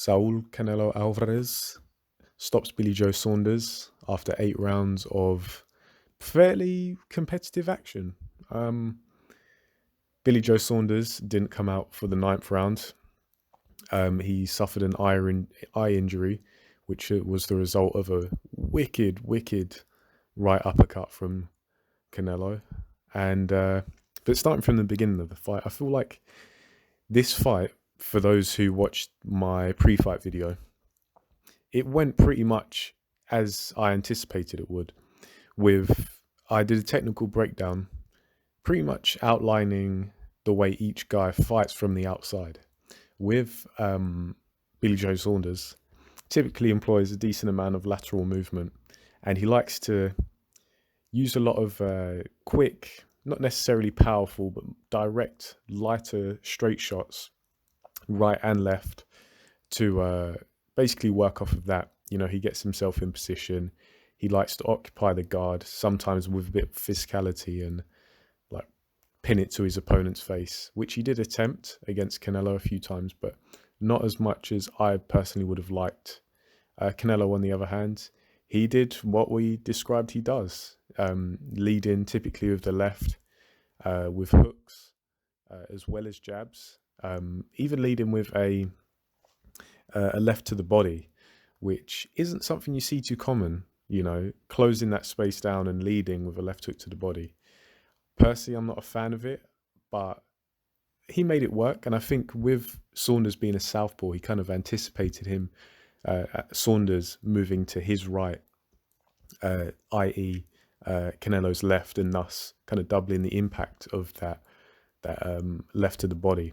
Canelo Alvarez stops Billyjoe Saunders after 8 rounds of fairly competitive action. Um, Billyjoe Saunders didn't come out for the ninth round. He suffered an eye injury, which was the result of a wicked right uppercut from Canelo. And but starting from the beginning of the fight, I feel like this fight, for those who watched my pre-fight video, it went pretty much as I anticipated it would. I did a technical breakdown, pretty much outlining the way each guy fights from the outside. With Billyjoe Saunders, typically employs a decent amount of lateral movement, and he likes to use a lot of quick, not necessarily powerful, but direct, lighter, straight shots, right and left, to basically work off of that. He gets himself in position. He likes to occupy the guard, sometimes with a bit of physicality, and like pin it to his opponent's face, which he did attempt against Canelo a few times, but not as much as I personally would have liked. Canelo, on the other hand, he did what we described he does, lead in typically with the left, with hooks, as well as jabs, even leading with a left to the body, which isn't something you see too common, closing that space down and leading with a left hook to the body. Personally, I'm not a fan of it, but he made it work. And I think with Saunders being a southpaw, he kind of anticipated him, Saunders moving to his right, i.e. Canelo's left, and thus kind of doubling the impact of that left to the body.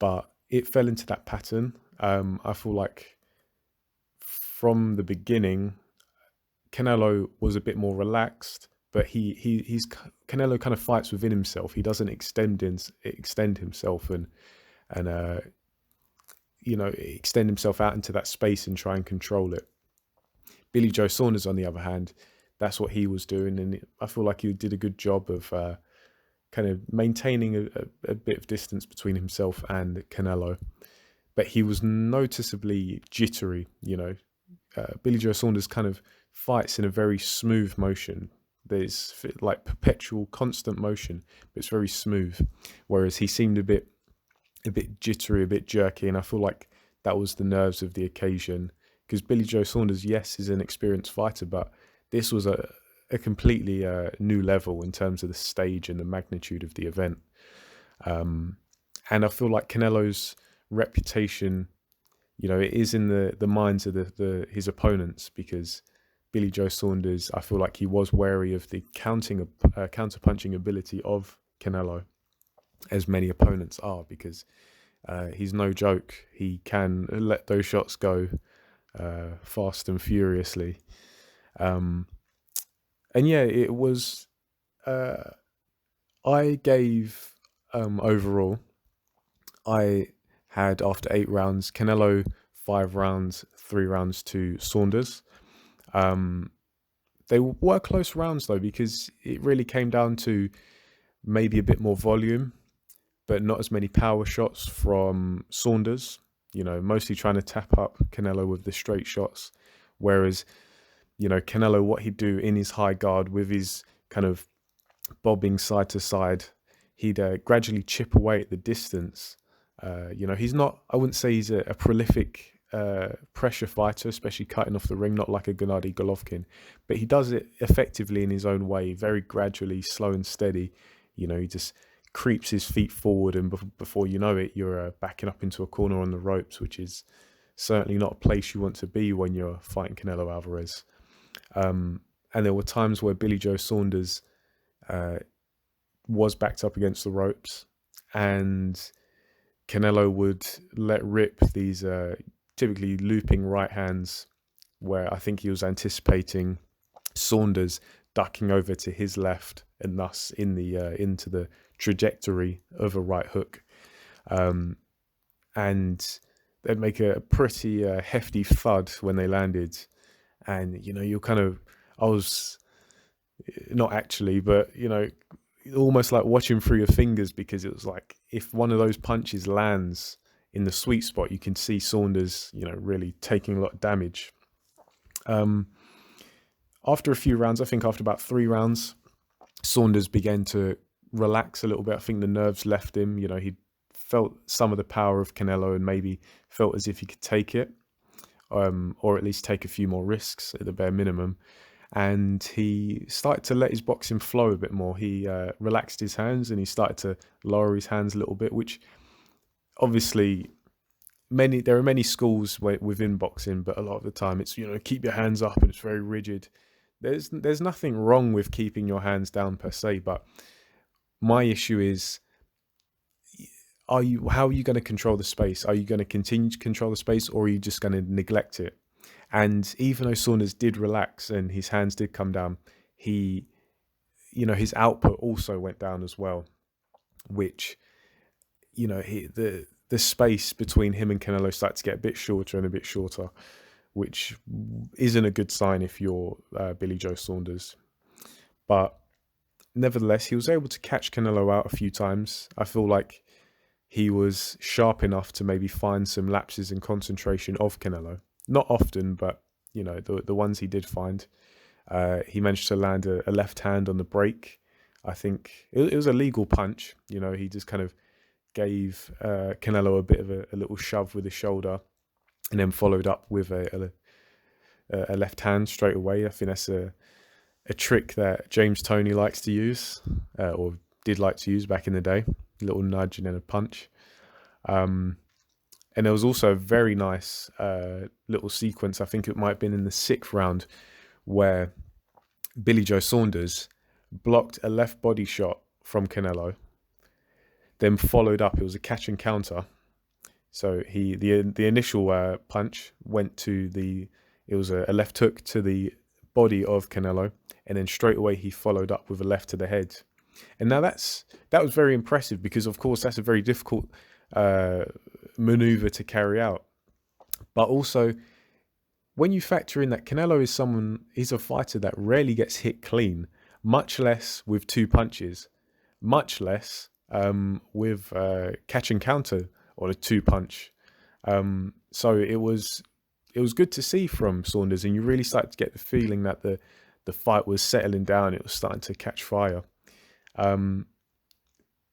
But it fell into that pattern. I feel like from the beginning, Canelo was a bit more relaxed, but he's Canelo kind of fights within himself. He doesn't extend himself and extend himself out into that space and try and control it. Billyjoe Saunders, on the other hand, that's what he was doing, and I feel like he did a good job of kind of maintaining a bit of distance between himself and Canelo. But he was noticeably jittery. Billyjoe Saunders kind of fights in a very smooth motion. There's like perpetual, constant motion, but it's very smooth. Whereas he seemed a bit jittery, a bit jerky, and I feel like that was the nerves of the occasion. Because Billyjoe Saunders, yes, is an experienced fighter, but this was a completely new level in terms of the stage and the magnitude of the event. And I feel like Canelo's reputation, it is in the minds of his opponents, because Billyjoe Saunders, I feel like he was wary of the counter-punching ability of Canelo, as many opponents are, because he's no joke. He can let those shots go fast and furiously. And yeah, it was, I gave, overall, I had, after 8 rounds, Canelo 5 rounds, 3 rounds to Saunders. They were close rounds though, because it really came down to maybe a bit more volume, but not as many power shots from Saunders, mostly trying to tap up Canelo with the straight shots. Whereas, Canelo, what he'd do in his high guard with his kind of bobbing side to side, he'd gradually chip away at the distance. He's not, I wouldn't say he's a prolific pressure fighter, especially cutting off the ring, not like a Gennady Golovkin, but he does it effectively in his own way, very gradually, slow and steady. He just creeps his feet forward, and before you know it, you're backing up into a corner on the ropes, which is certainly not a place you want to be when you're fighting Canelo Alvarez. And there were times where Billyjoe Saunders was backed up against the ropes, and Canelo would let rip these typically looping right hands, where I think he was anticipating Saunders ducking over to his left, and thus into the trajectory of a right hook. And they'd make a pretty hefty thud when they landed. And, you're kind of, I was not actually, but, almost like watching through your fingers, because it was like, if one of those punches lands, in the sweet spot, you can see Saunders, really taking a lot of damage. After a few rounds, I think after about 3 rounds, Saunders began to relax a little bit. I think the nerves left him. He felt some of the power of Canelo and maybe felt as if he could take it, or at least take a few more risks at the bare minimum. And he started to let his boxing flow a bit more. He relaxed his hands and he started to lower his hands a little bit, which obviously there are many schools within boxing, but a lot of the time it's, keep your hands up and it's very rigid. There's nothing wrong with keeping your hands down per se, but my issue is, how are you going to control the space? Are you going to continue to control the space, or are you just going to neglect it? And even though Saunders did relax and his hands did come down, his output also went down as well, which, the space between him and Canelo started to get a bit shorter and a bit shorter, which isn't a good sign if you're Billyjoe Saunders. But nevertheless, he was able to catch Canelo out a few times. I feel like he was sharp enough to maybe find some lapses in concentration of Canelo. Not often, but, the ones he did find. He managed to land a left hand on the break. I think it was a legal punch. He just kind of gave Canelo a bit of a little shove with his shoulder, and then followed up with a left hand straight away. I think that's a trick that James Toney likes to use, or did like to use back in the day. A little nudge and then a punch. And there was also a very nice little sequence, I think it might have been in the 6th round, where Billyjoe Saunders blocked a left body shot from Canelo, then followed up. It was a catch and counter. So the initial punch went to it was a left hook to the body of Canelo, and then straight away he followed up with a left to the head. And now that was very impressive, because of course that's a very difficult maneuver to carry out. But also, when you factor in that Canelo he's a fighter that rarely gets hit clean, much less with 2 punches, much less with catch and counter or a 2 punch. So it was good to see from Saunders, and you really started to get the feeling that the fight was settling down. It was starting to catch fire.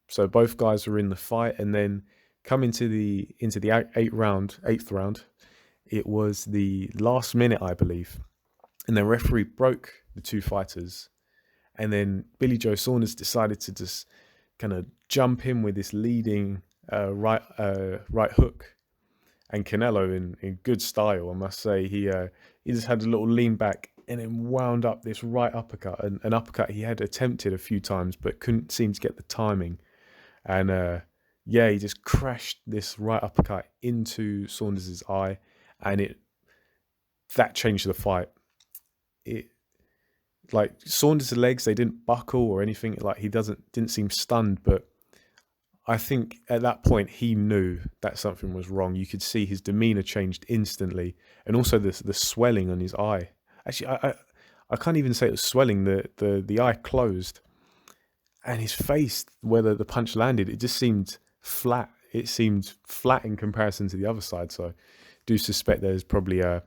So both guys were in the fight, and then coming into the 8th round, it was the last minute, I believe, and the referee broke the 2 fighters, and then Billyjoe Saunders decided to just kind of jump in with this leading right hook, and Canelo in good style, I must say, he just had a little lean back and then wound up this right uppercut, an uppercut he had attempted a few times but couldn't seem to get the timing. And he just crashed this right uppercut into Saunders' eye, and that changed the fight. Like, Saunders' legs, they didn't buckle or anything. Like, he didn't seem stunned, but I think at that point he knew that something was wrong. You could see his demeanor changed instantly, and also the swelling on his eye. Actually, I can't even say it was swelling. The eye closed, and his face, where the punch landed, it just seemed flat. It seemed flat in comparison to the other side. So I do suspect there's probably a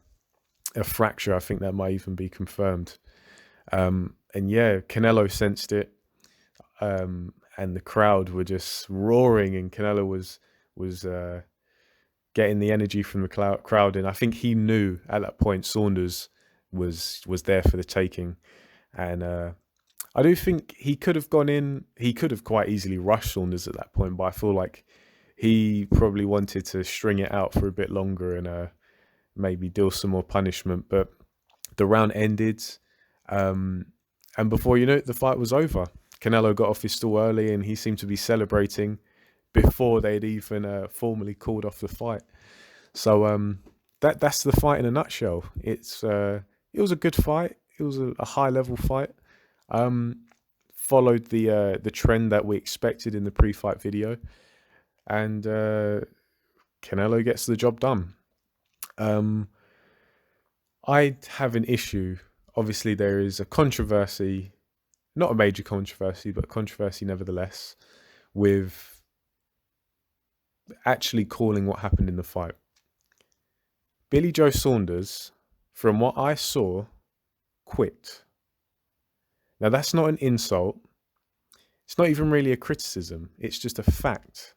fracture. I think that might even be confirmed. And yeah, Canelo sensed it, and the crowd were just roaring, and Canelo was getting the energy from the crowd, and I think he knew at that point Saunders was there for the taking. And I do think he could have gone in. He could have quite easily rushed Saunders at that point, but I feel like he probably wanted to string it out for a bit longer and maybe deal some more punishment. But the round ended, and before you know it, the fight was over. Canelo got off his stool early, and he seemed to be celebrating before they'd even formally called off the fight. So that's the fight in a nutshell. It was a good fight. It was a high level fight. Followed the trend that we expected in the pre-fight video, and Canelo gets the job done. I have an issue. Obviously, there is a controversy, not a major controversy, but controversy nevertheless, with actually calling what happened in the fight. Billyjoe Saunders, from what I saw, quit. Now, that's not an insult. It's not even really a criticism. It's just a fact.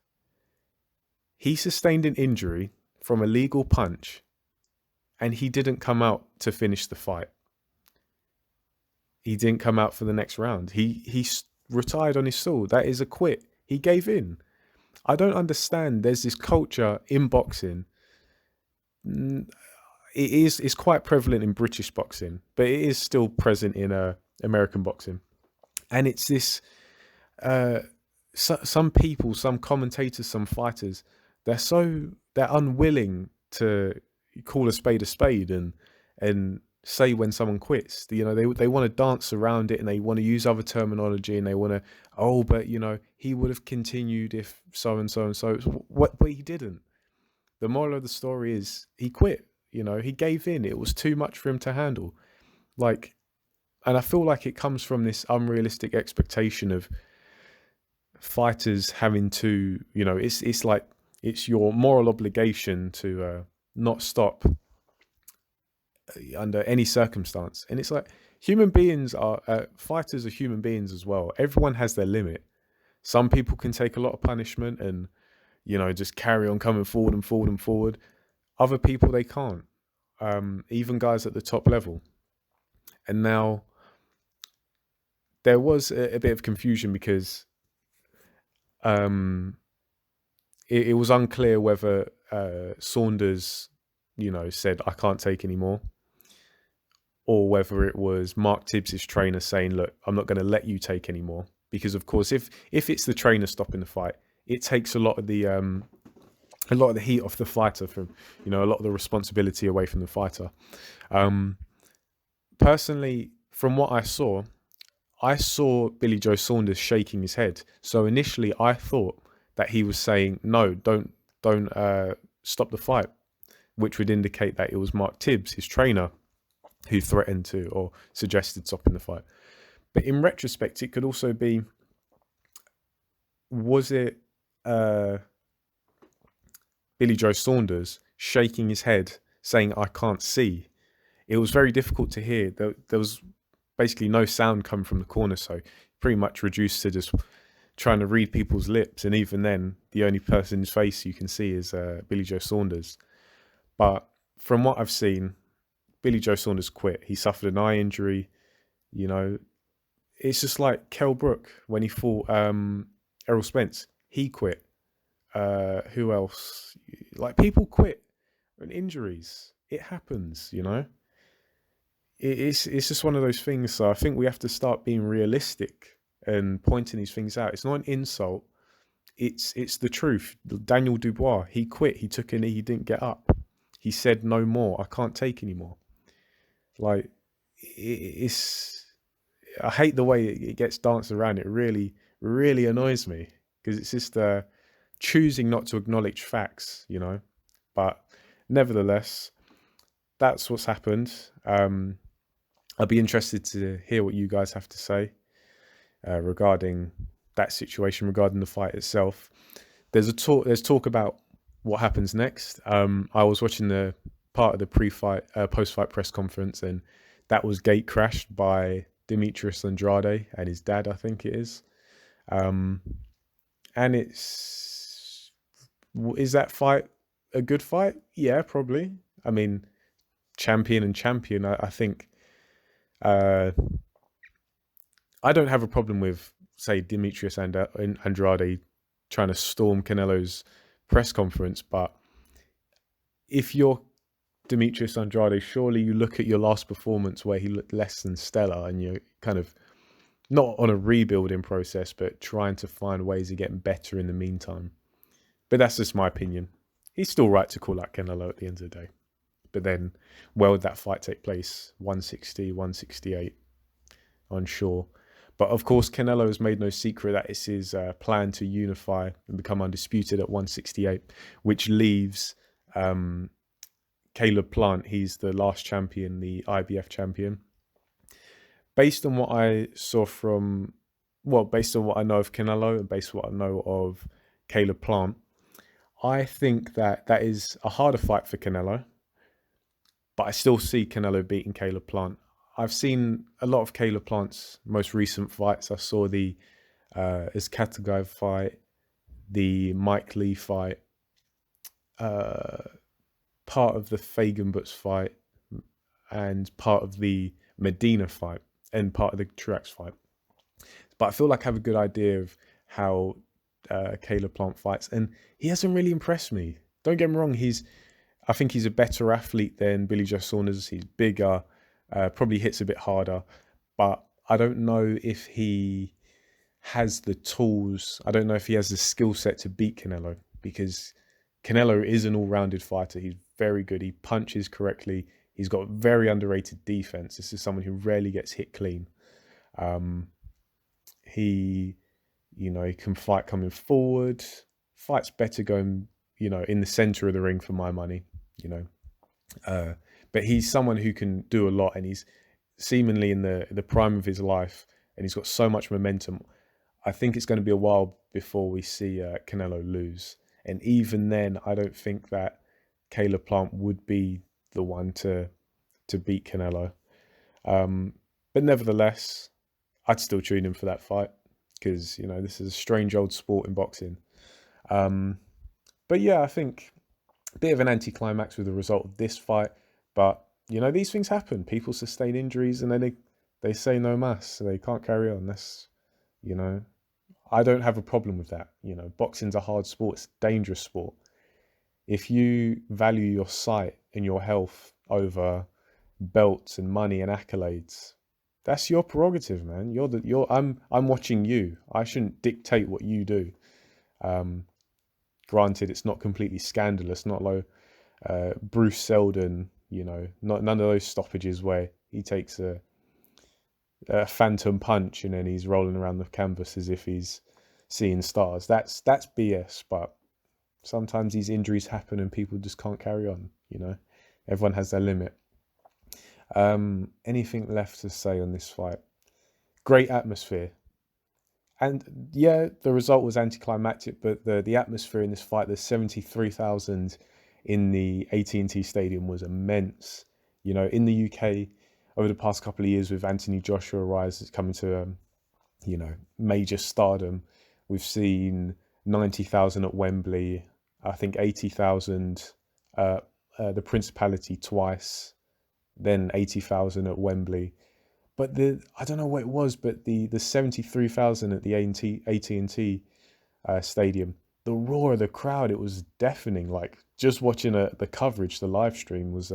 He sustained an injury from a legal punch, and he didn't come out to finish the fight. He didn't come out for the next round. He retired on his stool. That is a quit. He gave in. I don't understand. There's this culture in boxing. It's quite prevalent in British boxing, but it is still present in American boxing. And it's this, some people, some commentators, some fighters, they're unwilling to call a spade and say when someone quits. You know, they want to dance around it, and they want to use other terminology, and they want to, but you know, he would have continued if so and so and so. But he didn't. The moral of the story is he quit. You know, he gave in. It was too much for him to handle. Like, and I feel like it comes from this unrealistic expectation of fighters having to, you know, it's like it's your moral obligation to not stop under any circumstance. And it's like human beings are fighters are human beings as well. Everyone has their limit. Some people can take a lot of punishment and, you know, just carry on coming forward and forward and forward. Other people, they can't. Even guys at the top level. And now there was a bit of confusion because it was unclear whether Saunders, you know, said, I can't take any more, or whether it was Mark Tibbs' trainer saying, look, I'm not going to let you take any more. Because, of course, if it's the trainer stopping the fight, it takes a lot of the heat off the fighter, from, you know, a lot of the responsibility away from the fighter. Personally, from what I saw Billyjoe Saunders shaking his head. So initially I thought that he was saying, no, don't stop the fight, which would indicate that it was Mark Tibbs, his trainer, who threatened to or suggested stopping the fight. But in retrospect, it could also be, was it Billyjoe Saunders shaking his head saying, I can't see? It was very difficult to hear. There was basically no sound coming from the corner, so pretty much reduced to just trying to read people's lips. And even then, the only person's face you can see is Billyjoe Saunders. But from what I've seen, Billyjoe Saunders quit. He suffered an eye injury. You know, it's just like Kell Brook when he fought Errol Spence. He quit. Who else? Like, people quit and injuries. It happens, you know. It's just one of those things. So I think we have to start being realistic and pointing these things out. It's not an insult. It's the truth. Daniel Dubois, he quit. He took a knee. He didn't get up. He said, no more. I can't take anymore. Like, I hate the way it gets danced around. It really, really annoys me, because it's just choosing not to acknowledge facts, you know. But nevertheless, that's what's happened. I'd be interested to hear what you guys have to say regarding that situation, regarding the fight itself. There's talk about what happens next. I was watching the part of the post-fight press conference, and that was gate crashed by Demetrius Andrade and his dad, I think it is. And is that fight a good fight? Yeah, probably. I mean, champion and champion. I think I don't have a problem with, say, Demetrius and Andrade trying to storm Canelo's press conference, but if you're Demetrius Andrade, surely you look at your last performance where he looked less than stellar, and you're kind of not on a rebuilding process, but trying to find ways of getting better in the meantime. But that's just my opinion. He's still right to call out Canelo at the end of the day. But then, where would that fight take place? 160, 168? Unsure. But of course, Canelo has made no secret that it's his plan to unify and become undisputed at 168, which leaves Caleb Plant. He's the last champion, the IBF champion. Based on what I saw based on what I know of Canelo and based on what I know of Caleb Plant, I think that that is a harder fight for Canelo, but I still see Canelo beating Caleb Plant. I've seen a lot of Caleb Plant's most recent fights. I saw the Iskatagaev fight, the Mike Lee fight, uh, part of the Fagenbutz fight, and part of the Medina fight, and part of the Truax fight. But I feel like I have a good idea of how Caleb Plant fights, and he hasn't really impressed me. Don't get me wrong, I think he's a better athlete than Billyjoe Saunders. He's bigger, probably hits a bit harder, but I don't know if he has the tools. I don't know if he has the skill set to beat Canelo, because Canelo is an all-rounded fighter. He's very good. He punches correctly. He's got very underrated defense. This is someone who rarely gets hit clean. He, he can fight coming forward. Fights better going, in the center of the ring for my money. But he's someone who can do a lot, and he's seemingly in the prime of his life, and he's got so much momentum. I think it's going to be a while before we see Canelo lose, and even then, I don't think that Caleb Plant would be the one to beat Canelo. But nevertheless, I'd still tune in for that fight, because this is a strange old sport in boxing. But yeah, I think a bit of an anticlimax with the result of this fight, but these things happen. People sustain injuries, and then they say no mas, so they can't carry on. That's I don't have a problem with that. Boxing's a hard sport. It's a dangerous sport. If you value your sight and your health over belts and money and accolades, that's your prerogative, man. I'm watching you. I shouldn't dictate what you do. Granted, it's not completely scandalous, not like Bruce Seldon, none of those stoppages where he takes a phantom punch and then he's rolling around the canvas as if he's seeing stars. That's BS, but sometimes these injuries happen and people just can't carry on. Everyone has their limit. Anything left to say on this fight? Great atmosphere. And yeah, the result was anticlimactic, but the atmosphere in this fight, the 73,000 in the AT&T Stadium was immense. In the UK, over the past couple of years, with Anthony Joshua rise coming to, major stardom, we've seen 90,000 at Wembley. I think 80,000 the Principality twice, then 80,000 at Wembley. But I don't know what it was, but the 73,000 at the AT&T Stadium, the roar of the crowd, it was deafening. Like, just watching the coverage, the live stream was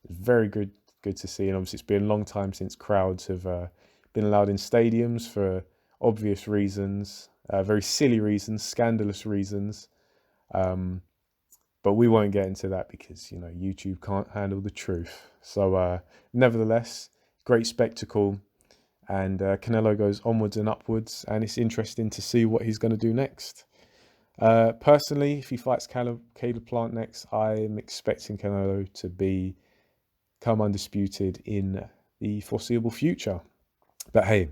very good to see. And obviously, it's been a long time since crowds have been allowed in stadiums for obvious reasons, very silly reasons, scandalous reasons. But we won't get into that because, YouTube can't handle the truth. So nevertheless, great spectacle. And Canelo goes onwards and upwards. And it's interesting to see what he's going to do next. Personally, if he fights Caleb Plant next, I'm expecting Canelo to become undisputed in the foreseeable future. But hey,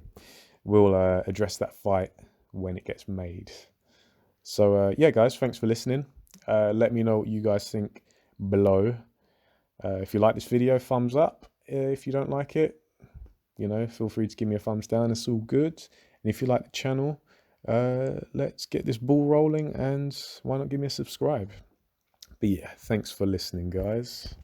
we'll address that fight when it gets made. So yeah, guys, thanks for listening. Let me know what you guys think below. If you like this video, thumbs up. If you don't like it, feel free to give me a thumbs down. It's all good. And if you like the channel, let's get this ball rolling, and why not give me a subscribe? But yeah, thanks for listening, guys.